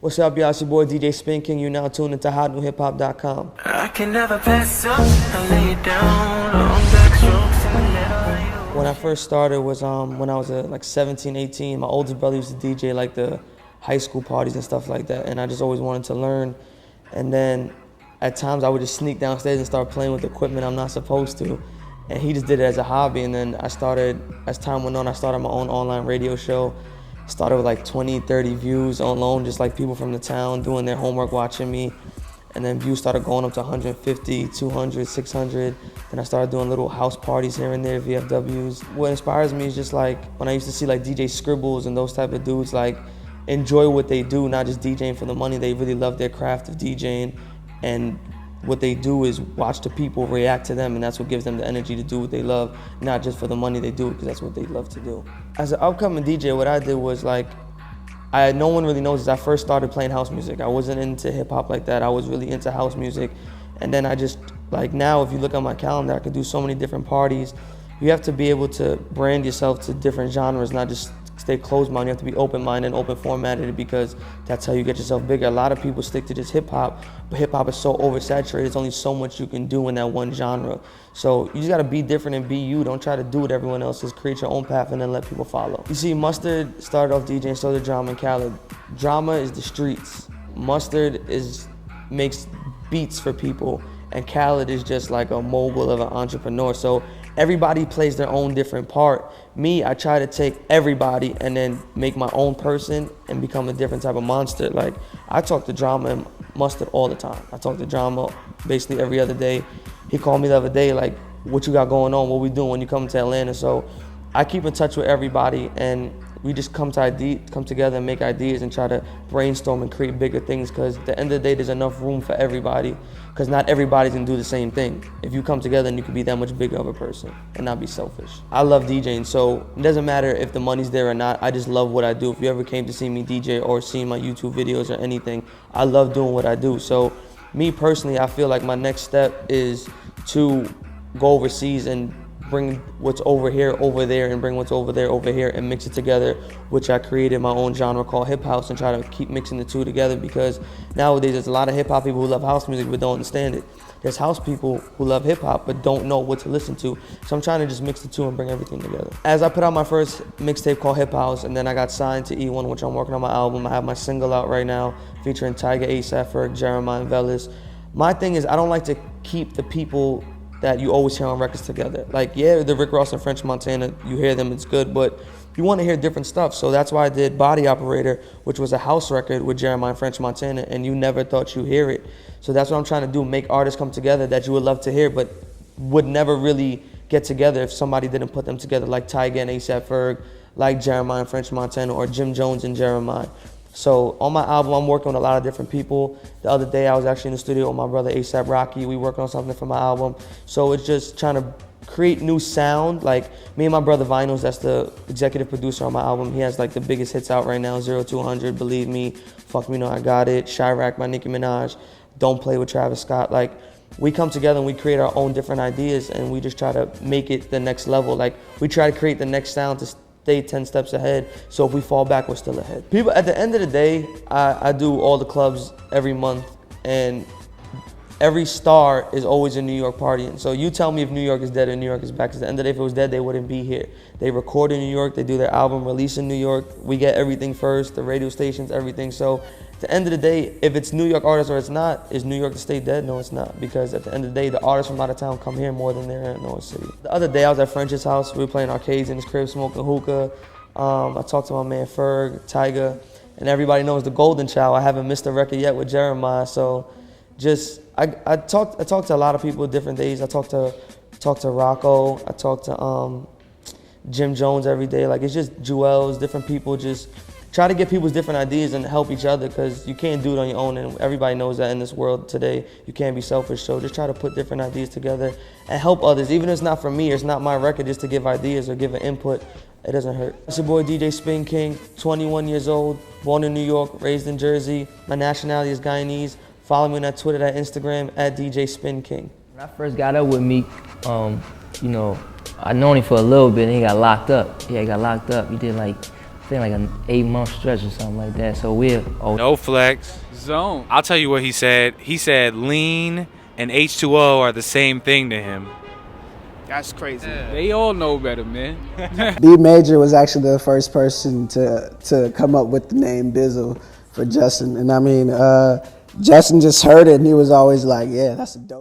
What's up, y'all? It's your boy DJ SpinKing. You now tuned into hotnewhiphop.com. I can never pass up and lay it down on backstrokes and let you. When I first started was when I was like 17, 18. My oldest brother used to DJ like the high school parties and stuff like that, and I just always wanted to learn. And then at times I would just sneak downstairs and start playing with equipment I'm not supposed to. And he just did it as a hobby. And then as time went on, I started my own online radio show. Started with like 20, 30 views on loan, just like people from the town doing their homework, watching me. And then views started going up to 150, 200, 600. Then I started doing little house parties here and there, VFWs. What inspires me is just like when I used to see like DJ Scribbles and those type of dudes like enjoy what they do, not just DJing for the money. They really love their craft of DJing, and what they do is watch the people react to them, and that's what gives them the energy to do what they love, not just for the money. They do it because that's what they love to do. As an upcoming DJ, what I did was like, no one really knows, is I first started playing house music. I wasn't into hip hop like that. I was really into house music. And then I just, like now, if you look at my calendar, I can do so many different parties. You have to be able to brand yourself to different genres, not just stay closed-minded. You have to be open-minded and open-formatted, because that's how you get yourself bigger. A lot of people stick to just hip-hop, but hip-hop is so oversaturated. There's only so much you can do in that one genre. So you just gotta be different and be you. Don't try to do what everyone else is. Create your own path and then let people follow. You see, Mustard started off DJing, so did Drama and Khaled. Drama is the streets. Mustard makes beats for people, and Khaled is just like a mogul of an entrepreneur. So everybody plays their own different part. Me, I try to take everybody and then make my own person and become a different type of monster. Like, I talk to Drama and Mustard all the time. I talk to Drama basically every other day. He called me the other day, like, what you got going on? What we doing when you come to Atlanta? So I keep in touch with everybody, and we just come together and make ideas and try to brainstorm and create bigger things, because at the end of the day, there's enough room for everybody, because not everybody's gonna do the same thing. If you come together, and you can be that much bigger of a person and not be selfish. I love DJing, so it doesn't matter if the money's there or not. I just love what I do. If you ever came to see me DJ or see my YouTube videos or anything, I love doing what I do. So me personally, I feel like my next step is to go overseas and bring what's over here over there, and bring what's over there over here, and mix it together, which I created my own genre called hip house, and try to keep mixing the two together, because nowadays there's a lot of hip hop people who love house music but don't understand it. There's house people who love hip hop but don't know what to listen to. So I'm trying to just mix the two and bring everything together. As I put out my first mixtape called Hip House, and then I got signed to E1, which I'm working on my album. I have my single out right now featuring Tyga, AP Ferg, Jeremih, and Velous. My thing is, I don't like to keep the people that you always hear on records together. Like, yeah, the Rick Ross and French Montana, you hear them, it's good, but you want to hear different stuff. So that's why I did Body Operator, which was a house record with Jeremih and French Montana, and you never thought you'd hear it. So that's what I'm trying to do, make artists come together that you would love to hear, but would never really get together if somebody didn't put them together, like Tyga and AP Ferg, like Jeremih and French Montana, or Jim Jones and Jeremih. So on my album, I'm working with a lot of different people. The other day, I was actually in the studio with my brother A$AP Rocky. We working on something for my album. So it's just trying to create new sound. Like, me and my brother Vinyls, that's the executive producer on my album. He has like the biggest hits out right now: 0200, Believe Me, Fuck Me No I Got It, Chirac by Nicki Minaj, Don't Play with Travis Scott. Like, we come together and we create our own different ideas, and we just try to make it the next level. Like, we try to create the next sound to stay 10 steps ahead, so if we fall back, we're still ahead. People, at the end of the day, I do all the clubs every month, and every star is always in New York partying. So you tell me if New York is dead or New York is back, because at the end of the day, if it was dead, they wouldn't be here. They record in New York, they do their album release in New York, we get everything first, the radio stations, everything. So at the end of the day, if it's New York artists or it's not, is New York to stay dead? No, it's not, because at the end of the day, the artists from out of town come here more than they're in North City. The other day, I was at French's house. We were playing arcades in his crib, smoking hookah. I talked to my man Ferg, Tyga, and everybody knows the Golden Child. I haven't missed a record yet with Jeremih. So just, I talked to a lot of people different days. I talked to Rocco. I talked to Jim Jones every day. Like, it's just Jewels, different people. Just try to get people's different ideas and help each other, because you can't do it on your own, and everybody knows that in this world today. You can't be selfish. So just try to put different ideas together and help others. Even if it's not for me, it's not my record, just to give ideas or give an input. It doesn't hurt. It's your boy DJ SpinKing, 21 years old, born in New York, raised in Jersey. My nationality is Guyanese. Follow me on Twitter, at Instagram, at DJ SpinKing. When I first got up with Meek, you know, I known him for a little bit, and he got locked up. Yeah, he got locked up. He did like I think like an 8-month stretch or something like that. So we're No flex. Zone. I'll tell you what he said. He said lean and H2O are the same thing to him. That's crazy. They all know better, man. B Major was actually the first person to come up with the name Bizzle for Justin. And I mean, Justin just heard it and he was always like, yeah, that's a dope.